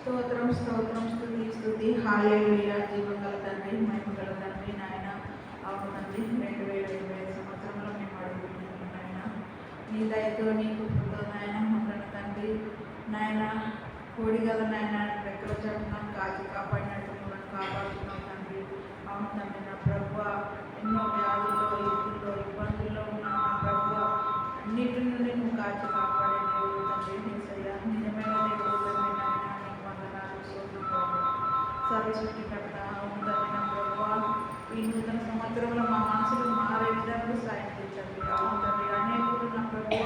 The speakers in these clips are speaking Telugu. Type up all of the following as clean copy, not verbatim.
స్తోత్రం స్తోత్రం స్తుతి స్తుతి హల్లెలూయా. జీవగల తండ్రి, మహిమగల తండ్రి నాయన. అవును తండ్రి, 2025 సంవత్సరంలో మేము అడుగుతున్నాము నాయన. నీ దయతో నీ కృపతో నాయన మమ్మల్ని తండ్రి నాయన కోడి కదా నాయన రెక్కల చాటున కాచి కాపాడినట్టు మమ్మల్ని కాపాడుతున్నాం తండ్రి. అవును తండ్రి నా ప్రభువ, ఎన్నో వ్యాధుల్లో ఇరుకుల్లో ఇబ్బందుల్లో ఉన్న నా ప్రభువ అన్నిటి నుండి నువ్వు కాచి కాపాడే దేవుడు తండ్రి. యేసయ్య నిజమైన దేవుడు తండ్రి నాయన. నీకు వందనాలు స్తోత్రం సర్వసృష్టికర్త. అవును తండ్రి నా ప్రభువ, ఈ నూతన సంవత్సరంలో మా మనసులు మారే విధంగా సాయం చేయండి. అవును తండ్రి, అనేకులు నా ప్రభువ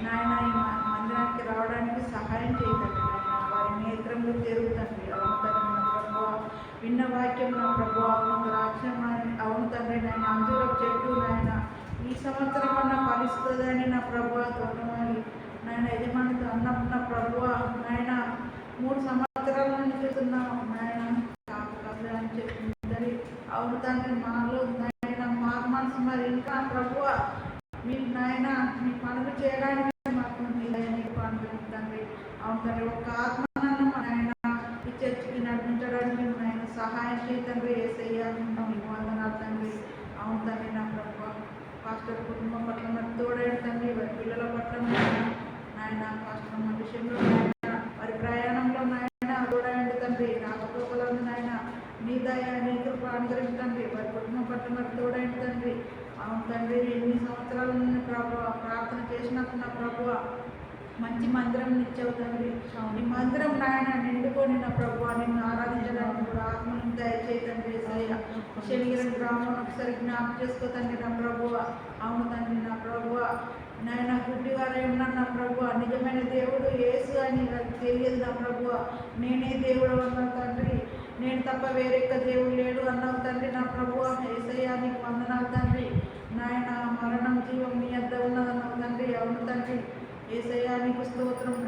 నాయన ఈ మందిరానికి రావడానికి సహాయం చేయకండి నాయన. వారి నేత్రంలో తెరుగుతండి. అవును తండ్రి నా ప్రభువ, విన్న వాక్యం నా ప్రభువ రాజ్యం అవును తండ్రి నాయన. అంజూరపు చెట్టు నాయన ఈ సంవత్సరం అన్న ఫలిస్తుందని నా ప్రభువ తోటమాలి నాయన యజమానితో అన్నప్పుడు నా ప్రభువ నాయన 3 సంవత్సరాల నుంచి చూస్తున్నాం నాయన కాదు అని చెప్తుంది. అవును తండ్రి, మాలో నాయన మా మనసు మరి ఇంకా ప్రభువ మీ నాయన మీ పనులు చేయడానికి మాకు పనులు తండ్రి. అవును తండ్రి, ఒక ఆత్మనన్న నాయన ఈ చర్చికి నడిపించడానికి నాయన సహాయం చేయతండ్రి. యేసయ్య మీకు వందనాలు తండ్రి. అవును తండ్రి నా ప్రభువ, పాస్టర్ కుటుంబం పట్ల మరి తోడైన తండ్రి, వారి పిల్లల పట్ల నాయన పాస్టర్ మా విషయంలో నాయన వారి ప్రయాణంలో నాయన తోడైండి తండ్రి. రాకపోకలను నాయన నీ దయ నీ కృప అనుగ్రహించండి. వారి కుటుంబం పట్ల మరి తోడైండి తండ్రి. అవును తండ్రి, ఎన్ని సంవత్సరాల నుండి ప్రభువ ప్రార్థన చేసినప్పుడు నా ప్రభువ మంచి మందిరం ఇచ్చావు తండ్రి. ఈ మందిరం నాయన నిండుకొని నా ప్రభువ నిన్ను ఆరాధించడానికి కూడా ఆత్మను దయచేతండి. శనిగిరి గ్రామం ఒకసారి జ్ఞాపకం చేసుకోతండి నా ప్రభువ. అవును తండ్రి నా ప్రభువ నాయన గుడ్డివారై ఉన్నాను నా ప్రభువ. నిజమైన దేవుడు యేసు అని నాకు తెలియదు నా ప్రభువ. నేనే దేవుడు అన్నావు తండ్రి. నేను తప్ప వేరొక్క దేవుడు లేడు అన్నావు తండ్రి నా ప్రభువ. యేసయ్య నీకు వందనాలు తండ్రి. నాయన మరణం జీవం నీ వద్ద ఉన్నదన్నావు తండ్రి. అవును తండ్రి, యేసయ్య నీకు స్తోత్రం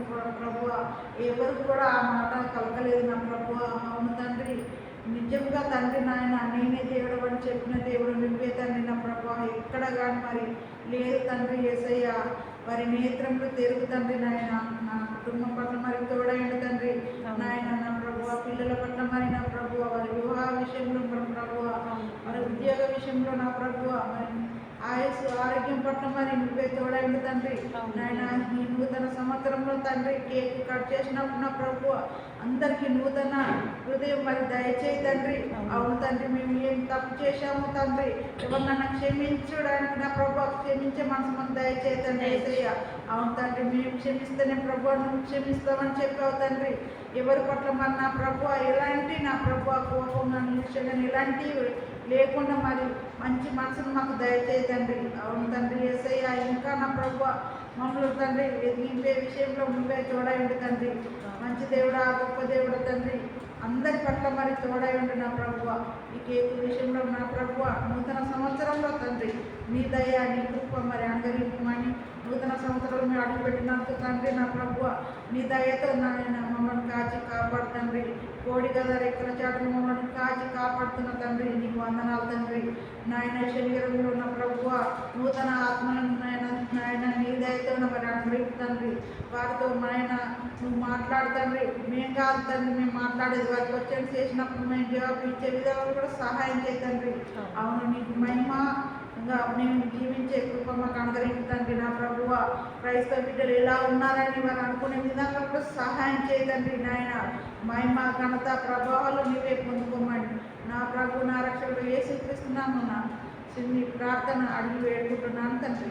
ప్రభువ. ఎవరు కూడా ఆ మాట కలగలేదు నా ప్రభువ. అవును తండ్రి, నిజంగా తండ్రి నాయన నేనే దేవుడు అని చెప్పిన దేవుడు నువ్వే తండ్రి నా ప్రభువ. ఎక్కడ కానీ మరి లేదు తండ్రి. యేసయ్య వారి నేత్రంలో తెరుగు తండ్రి నాయన. నా కుటుంబం పట్ల మరి తోడైండు తండ్రి నాయన నా ప్రభువ. పిల్లల పట్ల మరి నా ప్రభువ, వారి వివాహ విషయంలో ప్రభువ, వారి ఉద్యోగ విషయంలో నా ప్రభువ, మరి ఆయుసు ఆరోగ్యం పట్ల మరి నువ్వే తోడైండు తండ్రి నాయన. ఈ నూతన సంవత్సరంలో తండ్రి కేక్ కట్ చేసినప్పుడు నా ప్రభువ అందరికీ నూతన హృదయం మరి దయచేయి తండ్రి. అవును తండ్రి, మేము ఏం తప్పు చేశాము తండ్రి, ఎవరినన్నా క్షమించడానికి నా ప్రభు క్షమించే మనసు మనకు దయచేయి తండ్రి. యేసయ్య అవును తండ్రి, మేము క్షమిస్తేనే ప్రభు నువ్వు క్షమిస్తామని చెప్పావు తండ్రి. ఎవరి పట్ల మరి నా ప్రభు ఎలాంటి నా ప్రభు కోపంగా నిలిచగానే ఎలాంటివి లేకుండా మరి మంచి మనసును మాకు దయచేయి తండ్రి. అవును తండ్రి యేసయ్య ఇంకా నా ప్రభు మమ్మల్ని తండ్రి ఎదిగింపే విషయంలో నువ్వే తోడైండు తండ్రి. మంచి దేవుడా గొప్ప దేవుడు తండ్రి, అందరి పట్ల మరి తోడైండు నా ప్రభువ. ఈ కేకు విషయంలో నా ప్రభువ నూతన సంవత్సరంలో తండ్రి నీ దయ నీ కృప మరి అనుగ్రహించమని నూతన సంవత్సరంలో మేము అడుగుపెట్టినందుకు తండ్రి నా ప్రభువ నీ దయతో నాయన మమ్మల్ని కాచి కాపాడుతండ్రి. కోడి కదా రెక్కల చాటును మమ్మల్ని కాచి కాపాడుతున్న తండ్రి నీకు వందనాలు తండ్రి. నాయన శరీరంలో ఉన్న ప్రభువ నూతన ఆత్మలను నాయన నీ దయతో మరి అనుగ్రహించండి. వారితో నాయన నువ్వు మాట్లాడుతండ్రి. మేము కాదు తండ్రి మేము మాట్లాడేది, వారి క్వశ్చన్స్ చేసినప్పుడు మేము జవాబు ఇచ్చే విధాలు కూడా సహాయం చేయండి. అవును నీకు మహిమ మేము జీవించే కృప మాకు అనుగ్రహించండి నా ప్రభువ. క్రైస్తవ బిడ్డలు ఎలా ఉన్నారని వారు అనుకునే విధంగా కూడా సహాయం చేయదండి నాయన. మహిమ ఘనత ప్రభావాలు నీవే పొందుకోమని నా ప్రభు నా రక్షకుడు యేసుక్రీస్తున్నాము నా చిన్ని ప్రార్థన అడిగి వేడుకుంటున్నాను తండ్రి.